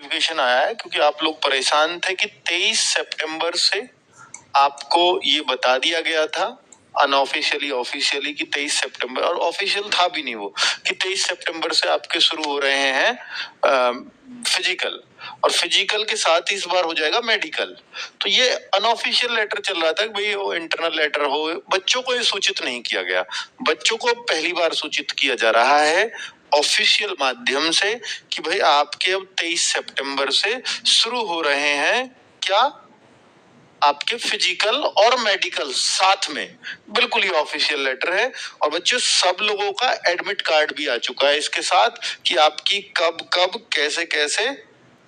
Notification आया है क्योंकि आप लोग परेशान थे कि 23 सितंबर से आपको ये बता दिया गया था अनऑफिशियली ऑफिशियली कि 23 सितंबर, और ऑफिशियल था भी नहीं वो, कि 23 सितंबर से आपके शुरू हो रहे हैं फिजिकल, और फिजिकल के साथ ही इस बार हो जाएगा मेडिकल। तो ये अनऑफिशियल लेटर चल रहा था कि भाई वो इंटरनल लेटर हो, बच्चों को ये सूचित नहीं किया गया। बच्चों को पहली बार सूचित किया जा रहा है ऑफिशियल माध्यम से कि भाई आपके अब 23 सितंबर से शुरू हो रहे हैं क्या, आपके फिजिकल और मेडिकल साथ में। बिल्कुल ये ऑफिशियल लेटर है। और बच्चों सब लोगों का एडमिट कार्ड भी आ चुका है इसके साथ कि आपकी कब कब कैसे कैसे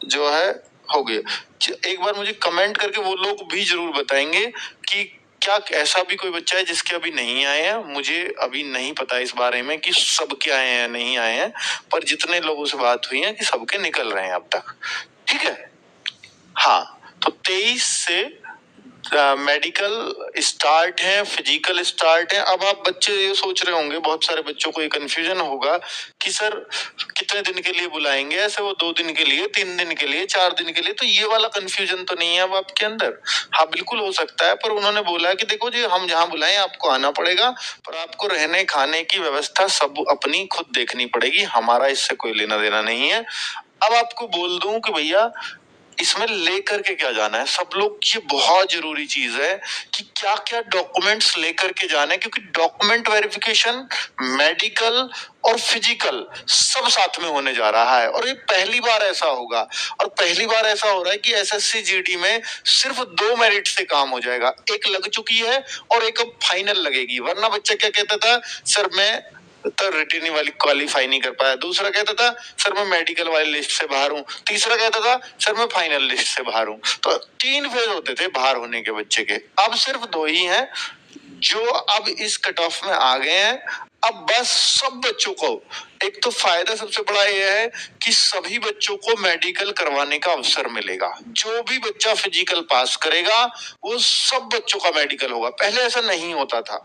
जो है हो गया। एक बार मुझे कमेंट करके वो लोग भी जरूर बताएंगे कि क्या ऐसा भी कोई बच्चा है जिसके अभी नहीं आए हैं। मुझे अभी नहीं पता इस बारे में कि सबके आए हैं नहीं आए हैं, पर जितने लोगों से बात हुई है कि सबके निकल रहे हैं अब तक। ठीक है, हाँ। तो 23 से मेडिकल स्टार्ट है, फिजिकल स्टार्ट है। अब आप बच्चे ये सोच रहे होंगे, बहुत सारे बच्चों को ये कंफ्यूजन होगा कि सर कितने दिन के लिए बुलाएंगे, ऐसे वो 2 दिन के लिए, 3 दिन के लिए, 4 दिन के लिए। तो ये वाला कंफ्यूजन तो नहीं है अब आपके अंदर। हाँ बिल्कुल हो सकता है, पर उन्होंने बोला कि देखो जी हम जहाँ बुलाएं आपको आना पड़ेगा, पर आपको रहने खाने की व्यवस्था सब अपनी खुद देखनी पड़ेगी, हमारा इससे कोई लेना देना नहीं है। अब आपको बोल दूं कि भैया इसमें लेकर के क्या जाना है सब लोग, ये बहुत जरूरी चीज है कि क्या क्या डॉक्यूमेंट्स लेकर के जाना है, क्योंकि डॉक्यूमेंट वेरिफिकेशन मेडिकल और फिजिकल सब साथ में होने जा रहा है। और ये पहली बार ऐसा होगा, और पहली बार ऐसा हो रहा है कि एसएससी जीडी में सिर्फ 2 मेरिट से काम हो जाएगा। एक लग चुकी है और एक अब फाइनल लगेगी। वरना बच्चा क्या कहता था, सर मैं तो रिटेनी वाली क्वालिफाई नहीं कर पाया। दूसरा कहता था सर मैं मेडिकल वाली लिस्ट से बाहर हूँ। तीसरा कहता था सर मैं फाइनल लिस्ट से बाहर हूँ। तो 3 फेज होते थे बाहर होने के बच्चे के, अब सिर्फ 2 ही हैं जो अब इस कट ऑफ में आ गए हैं। अब बस सब बच्चों को, एक तो फायदा सबसे बड़ा यह है कि सभी बच्चों को मेडिकल करवाने का अवसर मिलेगा। जो भी बच्चा फिजिकल पास करेगा वो सब बच्चों का मेडिकल होगा। पहले ऐसा नहीं होता था,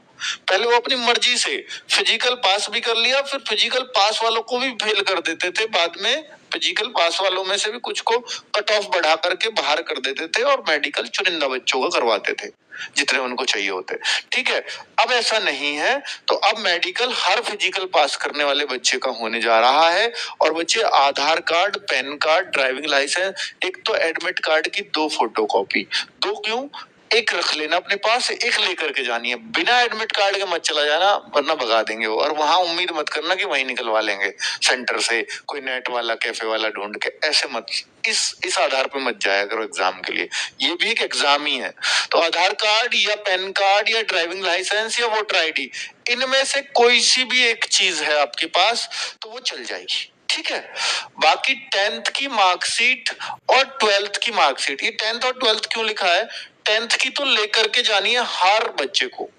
पहले वो अपनी मर्जी से फिजिकल पास भी कर लिया, फिर फिजिकल पास वालों को भी फेल कर देते थे। बाद में फिजिकल पास वालों में से भी कुछ को कट ऑफ बढ़ा करके बाहर कर देते थे और मेडिकल चुनिंदा बच्चों का करवाते थे जितने उनको चाहिए होते। ठीक है, अब ऐसा नहीं है। तो अब मेडिकल हर फिजिकल पास करने वाले बच्चे का होने जा रहा है। और बच्चे Aadhaar card, PAN card, driving licence, एक तो एडमिट कार्ड की 2 फोटोकॉपी। 2 क्यों, एक रख लेना अपने पास, एक लेकर के जानी है। बिना एडमिट कार्ड के मत चला जाना वरना भगा देंगे वो। और वहां उम्मीद मत करना कि वहीं निकलवा लेंगे सेंटर से, कोई नेट वाला कैफे वाला ढूंढ के, ऐसे मत, इस आधार पे मत जाया करो एग्जाम के लिए। ये भी एक एग्जाम ही है। तो आधार कार्ड या पैन कार्ड या ड्राइविंग लाइसेंस या वोटर आईडी, इनमें से कोई सी भी एक चीज है आपके पास तो वो चल जाएगी। ठीक है, बाकी 10th की मार्कशीट और 12th की मार्कशीट, ये 10th और 12th क्यों लिखा है, 10th की तो लेकर के जानी है हर बच्चे को।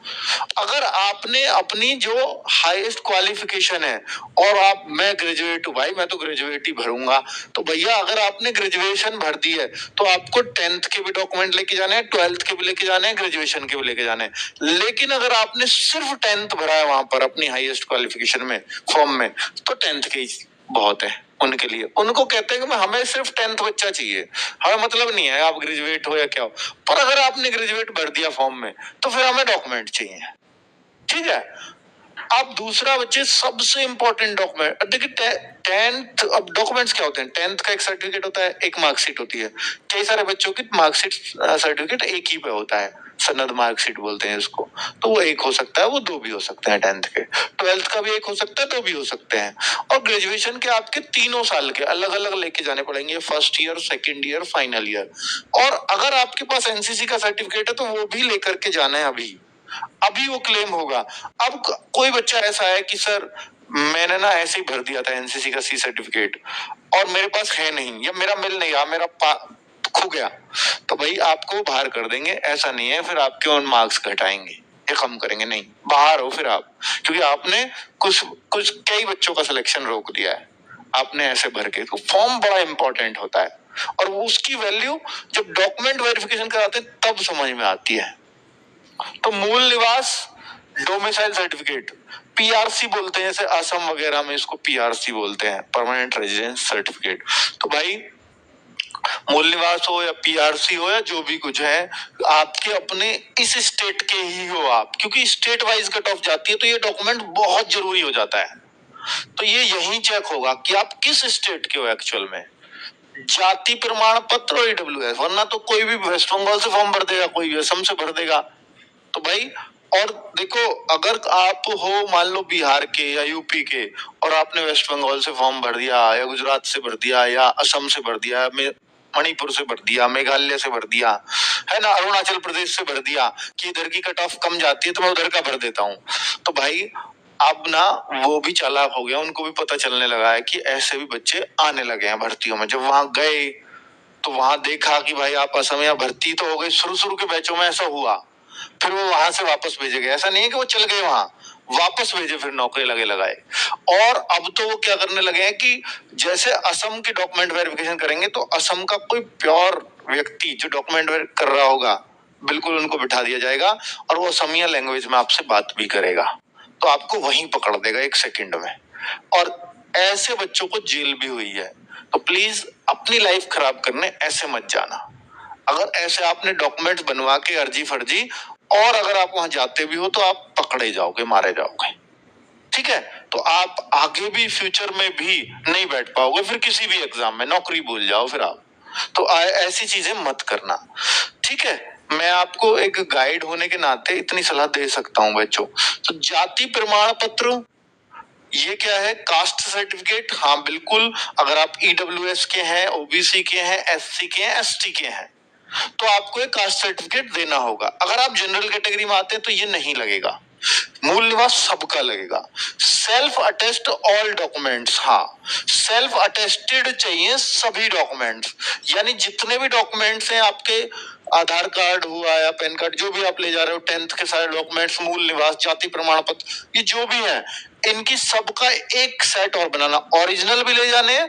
अगर आपने अपनी जो हाईएस्ट क्वालिफिकेशन है और आप, मैं ग्रेजुएट हूं भाई, मैं तो ग्रेजुएट ही भरूंगा, तो भैया अगर आपने ग्रेजुएशन भर दी है तो आपको 10th के भी डॉक्यूमेंट लेके जाने हैं, 12th के भी लेके जाने हैं, ग्रेजुएशन के भी लेके जाने हैं। लेकिन अगर आपने सिर्फ 10th भरा है वहां पर अपनी हाईएस्ट क्वालिफिकेशन में फॉर्म में, तो 10th के बहुत है उनके लिए। उनको कहते हैं कि हमें सिर्फ 10th बच्चा चाहिए, हमें मतलब नहीं है आप ग्रेजुएट हो या क्या हो। पर अगर आपने ग्रेजुएट भर दिया फॉर्म में तो फिर हमें डॉक्यूमेंट चाहिए। ठीक है, अब दूसरा बच्चे सबसे इंपॉर्टेंट डॉक्यूमेंट देखिए, 10th, अब डॉक्यूमेंट्स क्या होते हैं, 10th का एक सर्टिफिकेट होता है, एक मार्कशीट होती है। कई सारे बच्चों की मार्कशीट सर्टिफिकेट एक ही पे होता है, सनद मार्कशीट बोलते हैं इसको। तो वो एक हो सकता है, वो 2 भी हो सकते हैं 10th के। 12th का भी एक हो सकता है, 2 भी हो सकते हैं। और ग्रेजुएशन के आपके 3 साल के अलग अलग लेके जाने पड़ेंगे, first year, second year, final year. और अगर आपके पास एनसीसी का सर्टिफिकेट है तो वो भी लेकर के जाना है, अभी वो क्लेम होगा। अब कोई बच्चा ऐसा है कि सर मैंने ना ऐसे ही भर दिया था एनसीसी का सी सर्टिफिकेट और मेरे पास है नहीं, या मेरा मिल नहीं रहा, मेरा खो गया, तो भाई आपको बाहर कर देंगे। ऐसा नहीं है फिर आपके उन मार्क्स घटाएंगे या कम करेंगे, नहीं, बाहर हो फिर आप, क्योंकि आपने कुछ कुछ कई बच्चों का सिलेक्शन रोक दिया है आपने ऐसे भर के। तो फॉर्म बड़ा इंपॉर्टेंट होता है और उसकी वैल्यू जब डॉक्यूमेंट वेरिफिकेशन कराते हैं तब समझ में आती है। तो मूल निवास, डोमिसाइल सर्टिफिकेट, पीआरसी बोलते हैं, जैसे असम वगैरह में इसको पीआरसी बोलते हैं, परमानेंट रेजिडेंस सर्टिफिकेट। तो भाई मूल निवास हो या पीआरसी हो या जो भी कुछ है, आपके अपने इस स्टेट के ही हो आप, क्योंकि स्टेट वाइज कट ऑफ जाती है तो ये डॉक्यूमेंट बहुत जरूरी हो जाता है। तो ये यही चेक होगा कि आप किस स्टेट के हो एक्चुअल में, जाति प्रमाण पत्र और ईडब्ल्यूएस, वरना तो कोई भी वेस्ट बंगाल से फॉर्म भर देगा, कोई भी असम से भर देगा। तो भाई, और देखो, अगर आप हो मान लो बिहार के या यूपी के और आपने वेस्ट बंगाल से फॉर्म भर दिया या गुजरात से भर दिया या असम से भर दिया, मणिपुर से भर दिया, मेघालय से भर दिया, है ना, अरुणाचल प्रदेश से भर दिया कि इधर की कट ऑफ कम जाती है तो मैं उधर का भर देता हूँ, तो भाई अब ना वो भी चालाक हो गया, उनको भी पता चलने लगा है कि ऐसे भी बच्चे आने लगे हैं भर्तियों में। जब वहां गए तो वहां देखा कि भाई आप असम या भर्ती तो हो गए, शुरू शुरू के बैचों में ऐसा हुआ, फिर वो वहां से वापस भेजे गए, ऐसा नहीं है कि वो चल गए वहां, वापस भेजे, फिर नौकरी लगे लगाए। और अब तो वो क्या करने लगे हैं कि जैसे असम के डॉक्यूमेंट वेरिफिकेशन करेंगे तो असम का कोई प्योर व्यक्ति जो डॉक्यूमेंट कर रहा होगा, बिल्कुल उनको बिठा दिया जाएगा और वो असमिया लैंग्वेज में आपसे बात भी करेगा, तो आपको वहीं पकड़ देगा 1 सेकंड में। और ऐसे बच्चों को जेल भी हुई है। तो प्लीज अपनी लाइफ खराब करने ऐसे मत जाना। अगर ऐसे आपने डॉक्यूमेंट्स बनवा के अर्जी फर्जी, और अगर आप वहां जाते भी हो तो आप पकड़े जाओगे, मारे जाओगे, ठीक है। तो आप आगे भी फ्यूचर में भी नहीं बैठ पाओगे, फिर किसी भी एग्जाम में नौकरी भूल जाओ फिर आप। तो ऐसी चीजें मत करना, ठीक है। मैं आपको एक गाइड होने के नाते इतनी सलाह दे सकता हूँ बच्चों। तो जाति प्रमाण पत्र ये क्या है, कास्ट सर्टिफिकेट, हाँ बिल्कुल, अगर आप ईडब्ल्यूएस के हैं, ओबीसी के हैं, एससी के हैं, एसटी के हैं, तो आपको एक कास्ट सर्टिफिकेट देना होगा। अगर आप जनरल कैटेगरी में आते हैं तो ये नहीं लगेगा, मूल निवास सबका लगेगा। सेल्फ अटेस्ट ऑल डॉक्यूमेंट्स, हाँ सेल्फ अटेस्टेड चाहिए सभी डॉक्यूमेंट्स, यानी जितने भी डॉक्यूमेंट्स हैं आपके, आधार कार्ड हुआ या पैन कार्ड, जो भी आप ले जा रहे हो, 10th के सारे डॉक्यूमेंट्स, मूल निवास, जाति प्रमाण पत्र, ये जो भी है, इनकी सबका एक सेट और बनाना, ओरिजिनल भी ले जाने हैं,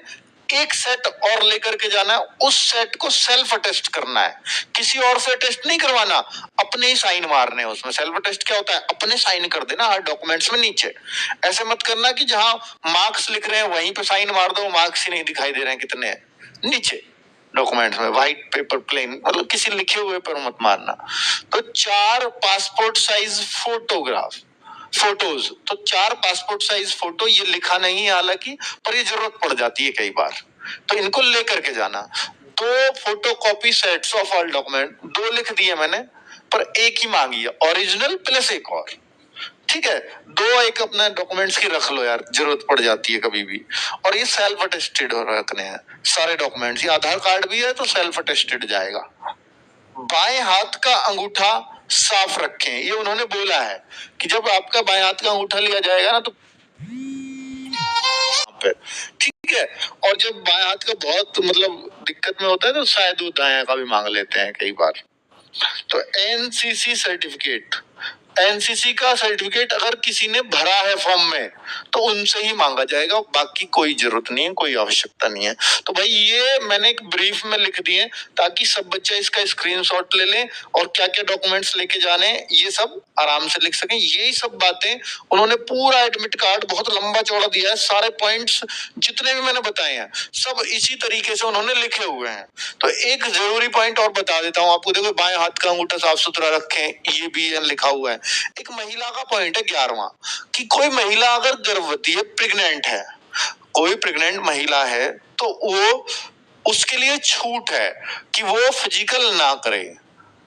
एक सेट और लेकर के जाना है, उस सेट को सेल्फ अटेस्ट करना है, किसी और से अटेस्ट नहीं करवाना, अपने ही साइन मारने हैं उसमें। सेल्फ अटेस्ट क्या होता है, अपने साइन कर देना हर डॉक्यूमेंट्स में नीचे। ऐसे मत करना कि जहां मार्क्स लिख रहे हैं वहीं पे साइन मार दो, मार्क्स ही नहीं दिखाई दे रहे हैं कितने हैं नीचे डॉक्यूमेंट्स में, व्हाइट पेपर प्लेन, मतलब किसी लिखे हुए पर मत मारना। तो 4 पासपोर्ट साइज फोटोज, तो 4 पासपोर्ट साइज फोटो, ये लिखा नहीं है हालांकि, पर ये जरूरत पड़ जाती है कई बार, तो इनको लेकर के जाना। 2 photo copy sets of all document, 2 लिख दिए मैंने, पर एक ही मांगी है, ओरिजिनल प्लस एक और, ठीक है। 2 एक अपने डॉक्यूमेंट्स की रख लो यार, जरूरत पड़ जाती है कभी भी। और ये सेल्फ अटेस्टेड हो रखने हैं सारे डॉक्यूमेंट्स, ये आधार कार्ड भी है तो सेल्फ अटेस्टेड जाएगा। बाएं हाथ का अंगूठा साफ रखें, ये उन्होंने बोला है कि जब आपका बाएं हाथ का अंगूठा लिया जाएगा ना तो ठीक है, और जब बाएं हाथ का बहुत मतलब दिक्कत में होता है तो शायद वो दाएं का भी मांग लेते हैं कई बार। तो एनसीसी सर्टिफिकेट, एनसीसी का सर्टिफिकेट अगर किसी ने भरा है फॉर्म में तो उनसे ही मांगा जाएगा, बाकी कोई जरूरत नहीं है, कोई आवश्यकता नहीं है। तो भाई ये मैंने एक ब्रीफ में लिख दिए ताकि सब बच्चे इसका स्क्रीनशॉट ले लें और क्या क्या डॉक्यूमेंट्स लेके जाने ये सब आराम से लिख सकें। यही सब बातें उन्होंने पूरा एडमिट कार्ड बहुत लंबा चौड़ा दिया है, सारे पॉइंट्स जितने भी मैंने बताए हैं सब इसी तरीके से उन्होंने लिखे हुए हैं। तो एक जरूरी पॉइंट और बता देता हूँ आपको, देखो बाएं हाथ का अंगूठा साफ सुथरा रखें, ये भी लिखा हुआ है। एक महिला का पॉइंट है 11वां, कि कोई महिला अगर गर्भवती है, प्रेग्नेंट है, कोई प्रेग्नेंट महिला है तो वो, उसके लिए छूट है कि वो फिजिकल ना करे,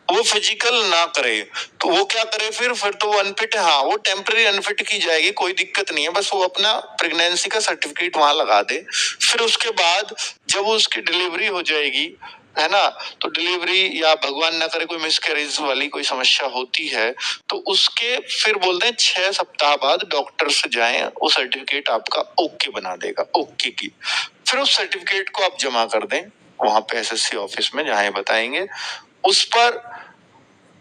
वो फिजिकल ना करे, तो वो क्या करे फिर तो वो अनफिट है, हाँ वो टेम्पररी अनफिट की जाएगी, कोई दिक्कत नहीं है, बस वो अपना प्रेगनेंसी का सर्टिफिकेट वहां लगा दे। फिर उसके बाद जब उसकी डिलीवरी हो जाएगी, है ना, तो डिलीवरी या भगवान ना करे कोई मिसकैरेज वाली कोई समस्या होती है तो उसके फिर बोलते हैं 6 सप्ताह बाद डॉक्टर से जाएं, वो सर्टिफिकेट आपका ओके बना देगा, ओके की। फिर उस सर्टिफिकेट को आप जमा कर दें वहां पे एसएससी ऑफिस में, जहां बताएंगे उस पर।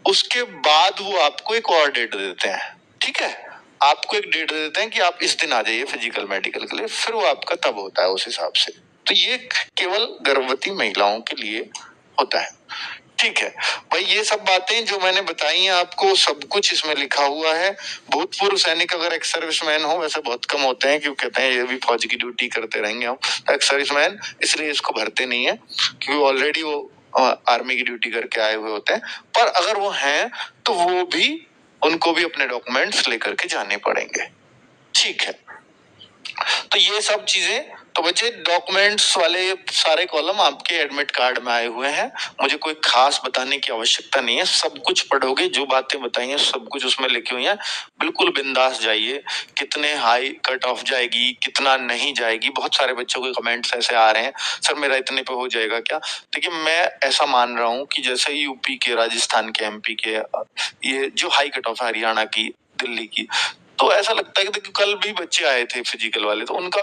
उसके बाद वो आपको एक और डेट देते हैं, ठीक है, आपको एक डेट देते हैं कि आप इस दिन आ जाइए फिजिकल मेडिकल के लिए, फिर वो आपका तब होता है उस हिसाब से। तो ये केवल गर्भवती महिलाओं के लिए होता है, ठीक है भाई, ये सब बातें जो मैंने बताई हैं आपको, सब कुछ इसमें लिखा हुआ है। भूतपूर्व सैनिक अगर एक्स सर्विसमैन हो, वैसे बहुत कम होते हैं, क्यों कहते हैं ये भी फौज की ड्यूटी करते रहेंगे हम, एक्स सर्विसमैन इसलिए इसको भरते नहीं है, क्योंकि ऑलरेडी वो आर्मी की ड्यूटी करके आए हुए होते हैं। पर अगर वो हैं तो वो भी, उनको भी अपने डॉक्यूमेंट्स लेकर के जाने पड़ेंगे। ठीक है, तो ये सब चीजें, तो बच्चे डॉक्यूमेंट्स वाले सारे कॉलम आपके एडमिट कार्ड में आए हुए हैं। मुझे कोई खास बताने की आवश्यकता नहीं है, सब कुछ पढ़ोगे, जो बातें बताई हैं सब कुछ उसमें लिखी हुई है। बिल्कुल बिंदास जाइए। कितने हाई कट ऑफ जाएगी, कितना नहीं जाएगी, बहुत सारे बच्चों के कमेंट्स ऐसे आ रहे हैं, सर मेरा इतने पे हो जाएगा क्या। देखिए मैं ऐसा मान रहा हूँ कि जैसे यूपी के, राजस्थान के, एमपी के, ये जो हाई कट ऑफ है, हरियाणा की, दिल्ली की, तो ऐसा लगता है कि देखो कल भी बच्चे आए थे फिजिकल वाले, तो उनका